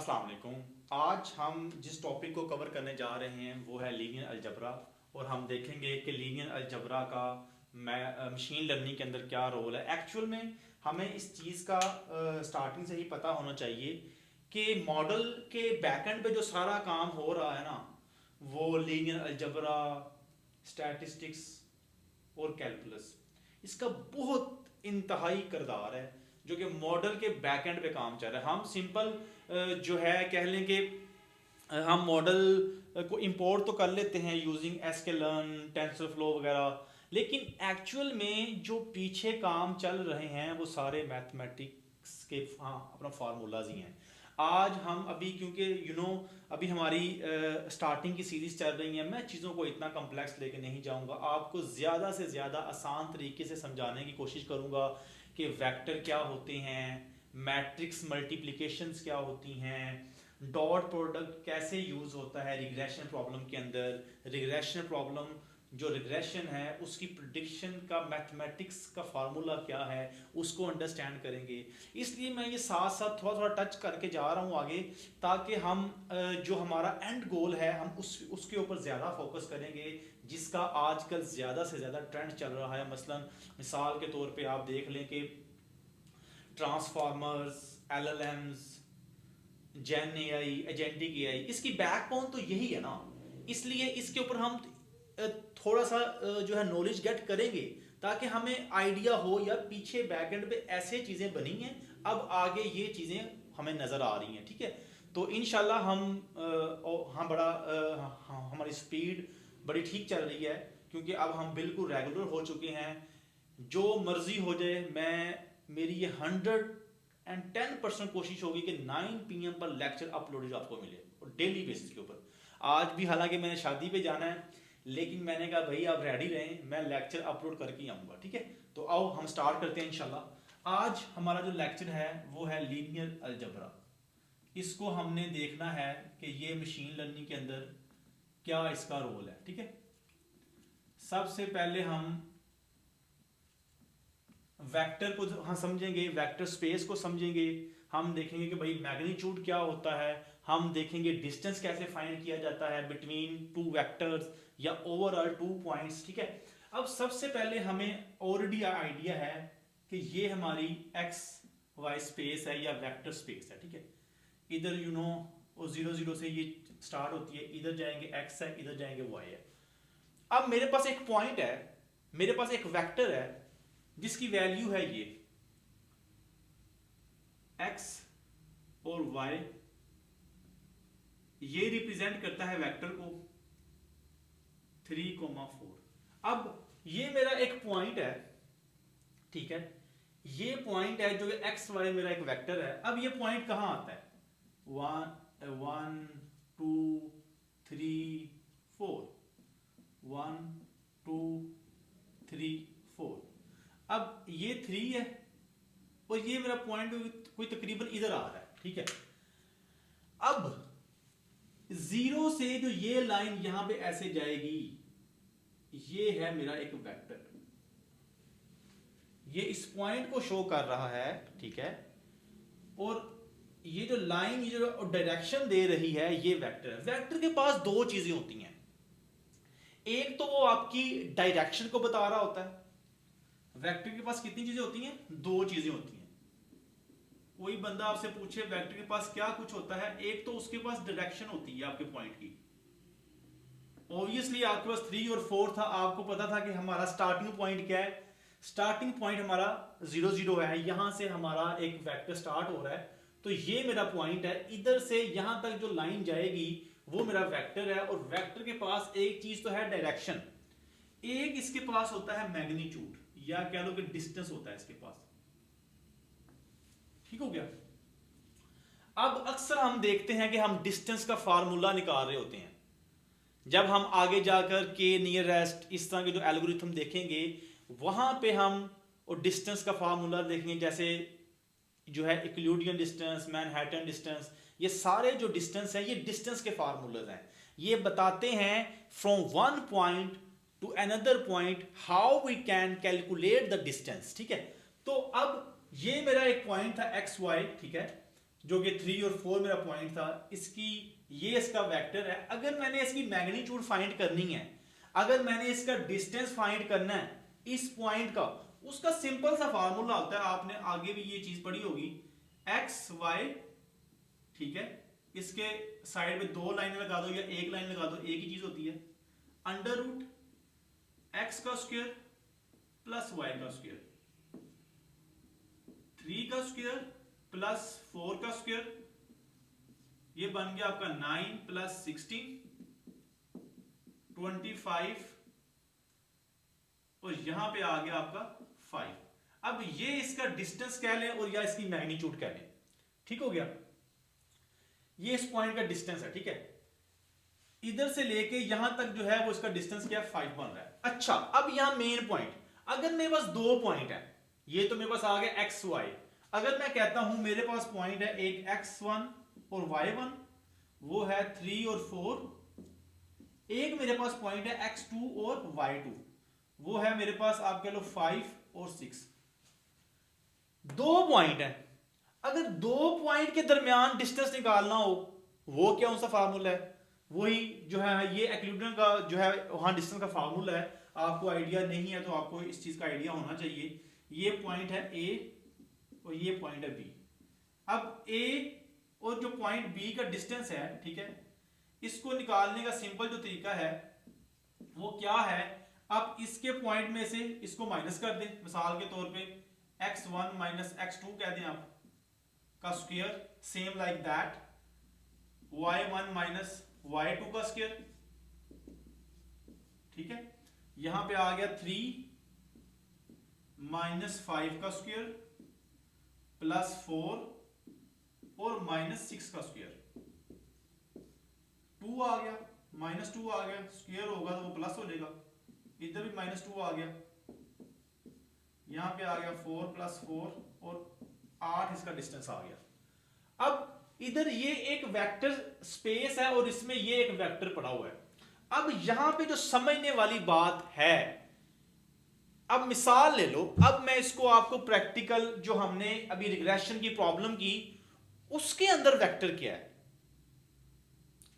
अस्सलाम वालेकुम। आज हम जिस टॉपिक को कवर करने जा रहे हैं वो है लीनियर अलजबरा, और हम देखेंगे कि लीनियर अलजबरा का मशीन लर्निंग के अंदर क्या रोल है। एक्चुअल में हमें इस चीज़ का स्टार्टिंग से ही पता होना चाहिए कि मॉडल के बैकएंड पे जो सारा काम हो रहा है ना, वो लीनियर अलजबरा, स्टैटिस्टिक्स और कैलकुलस, इसका बहुत इंतहाई किरदार है जो कि मॉडल के बैकएंड पे काम चल रहा है। हम सिंपल जो है कह लें कि हम मॉडल को इंपोर्ट तो कर लेते हैं यूजिंग sklearn, टेंसरफ्लो वगैरह, लेकिन एक्चुअल में जो पीछे काम चल रहे हैं वो सारे मैथमेटिक्स के अपना फार्मूलाज ही हैं। आज हम अभी क्योंकि अभी हमारी स्टार्टिंग की सीरीज चल रही है, मैं चीज़ों को इतना कम्प्लेक्स लेके नहीं जाऊंगा, आपको ज़्यादा से ज़्यादा आसान तरीके से समझाने की कोशिश करूंगा कि वेक्टर क्या होते हैं, मैट्रिक्स मल्टीप्लिकेशंस क्या होती हैं, डॉट प्रोडक्ट कैसे यूज़ होता है रिग्रेशन प्रॉब्लम के अंदर, रिग्रेशन प्रॉब्लम जो रिग्रेशन है उसकी प्रिडिक्शन का मैथमेटिक्स का फार्मूला क्या है, उसको अंडरस्टैंड करेंगे। इसलिए मैं ये साथ साथ थोड़ा थोड़ा टच करके जा रहा हूँ आगे, ताकि हम जो हमारा एंड गोल है हम उसके ऊपर ज़्यादा फोकस करेंगे, जिसका आजकल ज़्यादा से ज़्यादा ट्रेंड चल रहा है। मसलन मिसाल के तौर पे आप देख लें कि ट्रांसफार्मर्स, LLMs, जेन AI, एजेंटिक AI, इसकी बैकबोन तो यही है ना। इसलिए इसके ऊपर हम थोड़ा सा जो है नॉलेज गेट करेंगे, ताकि हमें आइडिया हो यार पीछे बैकएंड पे ऐसे चीज़ें बनी हैं, अब आगे ये चीज़ें हमें नज़र आ रही हैं। ठीक है, तो इंशाल्लाह हम हमारी स्पीड बड़ी ठीक चल रही है, क्योंकि अब हम बिल्कुल रेगुलर हो चुके हैं। जो मर्जी हो जाए, मेरी ये 110% कोशिश होगी कि 9 PM पर लेक्चर अपलोडेड आपको मिले, और डेली बेसिस के ऊपर। आज भी हालांकि मैंने शादी पे जाना है, लेकिन मैंने कहा भाई आप रेडी रहें, मैं लेक्चर अपलोड करके ही आऊँगा। ठीक है, तो आओ हम स्टार्ट करते हैं इंशाल्लाह। आज हमारा जो लेक्चर है वो है लीनियर अलजबरा। इसको हमने देखना है कि ये मशीन लर्निंग के अंदर क्या इसका रोल है। ठीक है, सबसे पहले हम वेक्टर को हाँ समझेंगे, वेक्टर स्पेस को समझेंगे, हम देखेंगे कि भाई मैग्नीट्यूड क्या होता है, हम देखेंगे डिस्टेंस कैसे फाइंड किया जाता है बिटवीन टू वेक्टर्स या ओवरऑल 2 पॉइंट्स। ठीक है, अब सबसे पहले हमें ऑलरेडी आइडिया है कि ये हमारी एक्स वाई स्पेस है या वेक्टर स्पेस है। ठीक है, इधर और 0 0 से ये स्टार्ट होती है, इधर जाएंगे एक्स है, इधर जाएंगे वाई है। अब मेरे पास एक पॉइंट है, मेरे पास एक वेक्टर है जिसकी वैल्यू है ये x और y, ये रिप्रेजेंट करता है वेक्टर को 3,4। अब ये मेरा एक पॉइंट है, ठीक है, ये पॉइंट है जो एक्स वाई मेरा एक वेक्टर है। अब ये पॉइंट कहां आता है, 1 2 3 4, 1 2 3 4। अब ये 3 है और ये मेरा पॉइंट कोई तकरीबन इधर आ रहा है। ठीक है, अब 0 से जो ये लाइन यहां पे ऐसे जाएगी, ये है मेरा एक वेक्टर, ये इस पॉइंट को शो कर रहा है। ठीक है, और ये जो लाइन, ये जो डायरेक्शन दे रही है, ये वेक्टर है। वेक्टर के पास दो चीजें होती हैं, एक तो वो आपकी डायरेक्शन को बता रहा होता है। वेक्टर के पास कितनी चीजें होती हैं, दो चीजें होती हैं। कोई बंदा आपसे पूछे वेक्टर के पास क्या कुछ होता है, एक तो उसके पास डायरेक्शन होती है आपके पॉइंट की। ऑब्वियसली आपके पास 3 और 4 था, आपको पता था कि हमारा स्टार्टिंग पॉइंट क्या है, स्टार्टिंग पॉइंट हमारा 0 0 है, यहां से हमारा एक वेक्टर स्टार्ट हो रहा है, तो ये मेरा पॉइंट है। इधर से यहां तक जो लाइन जाएगी वो मेरा वेक्टर है, और वेक्टर के पास एक चीज तो है डायरेक्शन, एक इसके पास होता है मैग्नीट्यूड, या कह लो कि डिस्टेंस होता है इसके पास। ठीक हो गया। अब अक्सर हम देखते हैं कि हम डिस्टेंस का फार्मूला निकाल रहे होते हैं, जब हम आगे जाकर के नियरेस्ट इस तरह के जो एल्गोरिथम देखेंगे, वहां पे हम और डिस्टेंस का फार्मूला देखेंगे, जैसे जो है यूक्लिडियन डिस्टेंस, मैनहट्टन डिस्टेंस, ये सारे जो डिस्टेंस हैं ये डिस्टेंस के फार्मूलाज हैं। ये बताते हैं from one point to another point how we can calculate the distance. ठीक है, तो अब ये मेरा एक पॉइंट था एक्स वाई। ठीक है, जो कि 3 और 4 मेरा पॉइंट था, इसकी ये इसका वेक्टर है। अगर मैंने इसकी मैग्नीट्यूड फाइंड करनी है, अगर मैंने इसका डिस्टेंस फाइंड करना है इस पॉइंट का, उसका सिंपल सा फार्मूला होता है, आपने आगे भी ये चीज पढ़ी होगी, एक्स वाई, ठीक है, इसके साइड में 2 लाइन लगा दो या 1 लाइन लगा दो, एक ही चीज होती है, अंडर रूट एक्स का स्क्वायर प्लस वाई का स्क्वायर, 3 का स्क्वायर प्लस 4 का स्क्वायर, ये बन गया आपका 9 प्लस 16 25, और यहां पे आ गया आपका 5। अब ये इसका डिस्टेंस कह लें और या इसकी मैग्नीट्यूड कह लें, ठीक हो गया। ये इस पॉइंट का डिस्टेंस है, ठीक है, इधर से लेके यहां तक जो है वो इसका डिस्टेंस क्या 5 बन रहा है। अच्छा, अब यहां मेन पॉइंट, अगर मेरे पास 2 पॉइंट है, ये तो मेरे पास आ गया एक्स वाई, अगर मैं कहता हूं मेरे पास पॉइंट है एक x1 और y1, वो है 3 और 4, एक मेरे पास पॉइंट है x2 और y2, वो है मेरे पास आप कह लो 5 और 6। 2 पॉइंट है, अगर 2 पॉइंट के दरमियान डिस्टेंस निकालना हो, वो क्या उनका फार्मूला है, वही जो है ये एक्लूडन का जो है वहां डिस्टेंस का फार्मूला है। आपको आइडिया नहीं है तो आपको इस चीज का आइडिया होना चाहिए। ये पॉइंट है ए और ये पॉइंट है बी। अब ए और जो पॉइंट बी का डिस्टेंस है, ठीक है, इसको निकालने का सिंपल जो तरीका है वो क्या है, आप इसके पॉइंट में से इसको माइनस कर दें, मिसाल के तौर पे x1 माइनस x2 कह दें आप का square, same like that y1 minus y2 का स्क्वायर, ठीक है, यहां पे आ गया 3 माइनस 5 का स्क्वायर प्लस 4 और माइनस 6 का स्क्वायर, 2 आ गया, माइनस 2 आ गया, स्क्वायर होगा तो वो प्लस हो जाएगा, इधर भी माइनस 2 आ गया, यहां पे आ गया 4 प्लस 4 और 8 इसका डिस्टेंस आ गया। अब इधर ये एक वेक्टर स्पेस है और इसमें ये एक वेक्टर पड़ा हुआ है। अब यहां पे जो समझने वाली बात है, अब मिसाल ले लो, अब मैं इसको आपको प्रैक्टिकल जो हमने अभी रिग्रेशन की प्रॉब्लम की उसके अंदर वेक्टर क्या है,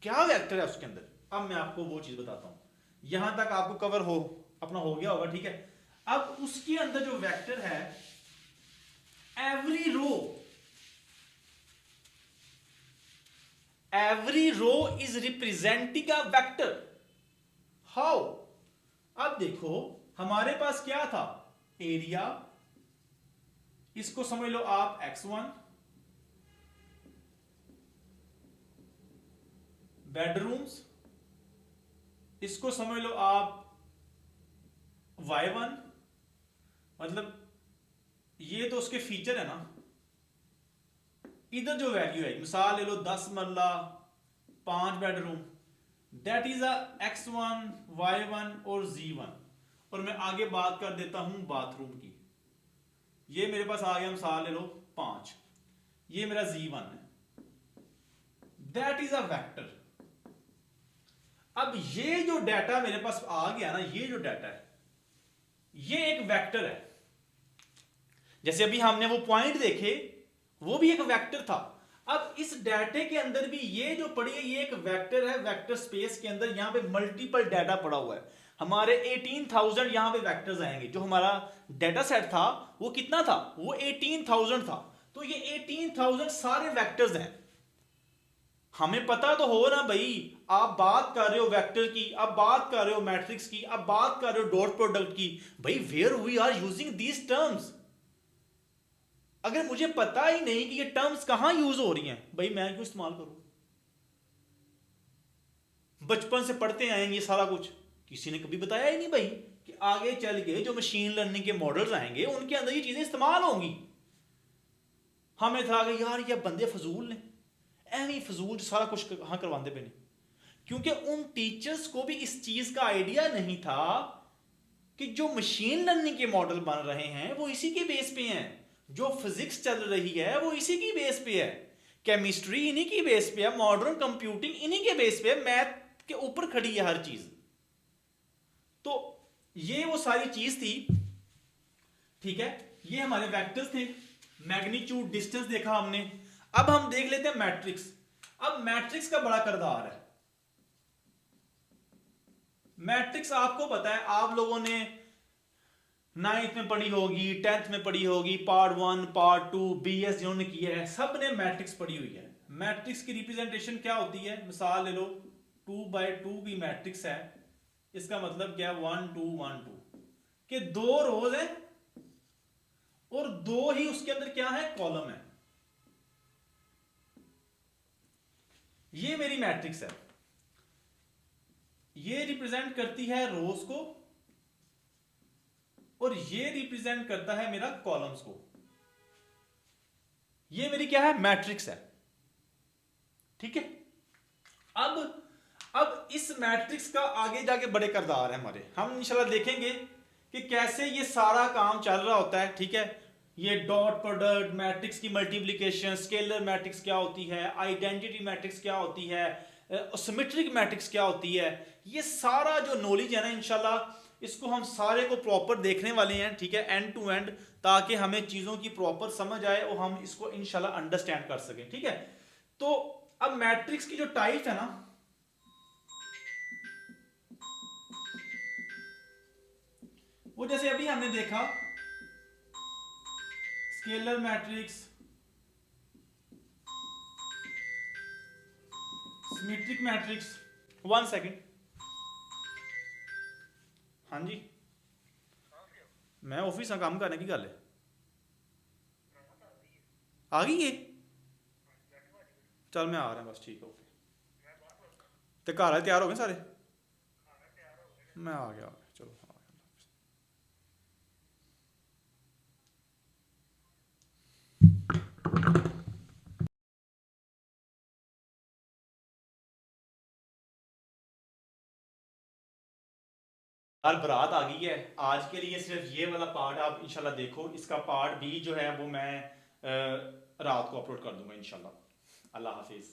क्या वेक्टर है उसके अंदर, अब मैं आपको वो चीज बताता हूं। यहां तक आपको कवर हो अपना हो गया होगा, ठीक है। अब उसके अंदर जो वेक्टर है, every row is representing a vector. How? अब देखो हमारे पास क्या था, एरिया, इसको समझ लो आप x1, बेडरूम्स, इसको समझ लो आप y1, मतलब ये तो उसके फीचर है ना। इधर जो वैल्यू है, मिसाल ले लो 10 मरला 5 bedroom, that is a x1 y1 और z1, और मैं आगे बात कर देता हूं बाथरूम की, ये मेरे पास आ गया मिसाल ले लो 5, ये मेरा z1 है, दैट इज अ वेक्टर। अब ये जो डाटा मेरे पास आ गया ना, ये जो डाटा है ये एक वेक्टर है। जैसे अभी हमने वो पॉइंट देखे, वो भी एक वेक्टर था। अब इस डाटे के अंदर भी ये जो पड़ी है ये एक वेक्टर है। वेक्टर स्पेस के अंदर यहां पे मल्टीपल डाटा पड़ा हुआ है। हमारे 18,000 यहां पे वेक्टर्स आएंगे। जो हमारा डाटा सेट था वो कितना था, वो 18,000 था। तो ये 18,000 सारे वेक्टर्स हैं। हमें पता तो हो ना भाई, आप बात कर रहे हो वेक्टर की, आप बात कर रहे हो मैट्रिक्स की, आप बात कर रहे हो डॉट प्रोडक्ट की, भाई where we are using these terms. अगर मुझे पता ही नहीं कि ये टर्म्स कहां यूज हो रही हैं, भाई मैं क्यों इस्तेमाल करूं। बचपन से पढ़ते आए ये सारा कुछ, किसी ने कभी बताया ही नहीं भाई कि आगे चल के जो मशीन लर्निंग के मॉडल्स आएंगे उनके अंदर ये चीजें इस्तेमाल होंगी। हमें था कि यार ये बंदे फजूल ने, ऐਵੇਂ फजूल सारा कुछ कहां करवाते पे नहीं, क्योंकि उन टीचर्स को भी इस चीज का आइडिया नहीं था कि जो मशीन लर्निंग के मॉडल बन रहे हैं वो इसी के बेस पे हैं, जो फिजिक्स चल रही है वो इसी की बेस पे है, केमिस्ट्री इन्हीं की बेस पे है, मॉडर्न कंप्यूटिंग इन्हीं के बेस पे है, मैथ के ऊपर खड़ी है हर चीज। तो ये वो सारी चीज थी, ठीक है। ये हमारे वेक्टर्स थे, मैग्नीट्यूड डिस्टेंस देखा हमने। अब हम देख लेते हैं मैट्रिक्स। अब मैट्रिक्स का बड़ा किरदार है। मैट्रिक्स आपको पता है, आप लोगों ने 9th में पढ़ी होगी, 10th में पढ़ी होगी, पार्ट 1 पार्ट 2 BS जिन्होंने किया है सब ने मैट्रिक्स पढ़ी हुई है। मैट्रिक्स की रिप्रेजेंटेशन क्या होती है, मिसाल ले लो 2x2 की मैट्रिक्स है, इसका मतलब क्या है 1 2 1 2 के 2 रोज है और 2 ही उसके अंदर क्या है, कॉलम है। ये मेरी मैट्रिक्स है, ये रिप्रेजेंट करती है रोज को और ये रिप्रेजेंट करता है मेरा कॉलम्स को। ये मेरी क्या है, मैट्रिक्स है। ठीक है। अब इस मैट्रिक्स का आगे जाके बड़े किरदार है हमारे, हम इंशाल्लाह देखेंगे कि कैसे ये सारा काम चल रहा होता है। ठीक है। ये डॉट प्रोडक्ट, मैट्रिक्स की मल्टीप्लिकेशन, स्केलर मैट्रिक्स क्या होती है, आइडेंटिटी मैट्रिक्स क्या होती है, सिमेट्रिक मैट्रिक्स क्या होती है, ये सारा जो नॉलेज है ना इंशाल्लाह इसको हम सारे को प्रॉपर देखने वाले हैं। ठीक है, एंड टू एंड, ताकि हमें चीजों की प्रॉपर समझ आए और हम इसको इंशाल्लाह अंडरस्टैंड कर सकें। ठीक है। तो अब मैट्रिक्स की जो टाइप है ना, वो जैसे अभी हमने देखा scalar matrix, symmetric matrix. 1 second. हाँ जी, मैं ऑफिस का काम करने की गल है। आ गई है, चल मैं आ रहा हूँ बस। ठीक है, ओके। तो घर वाले तैयार हो गए सारे? मैं आ गया, चलो आ गया। यार बारात आ गई है, आज के लिए सिर्फ ये वाला पार्ट आप इंशाल्लाह देखो, इसका पार्ट भी जो है वो मैं रात को अपलोड कर दूंगा इंशाल्लाह। अल्लाह हाफिज़।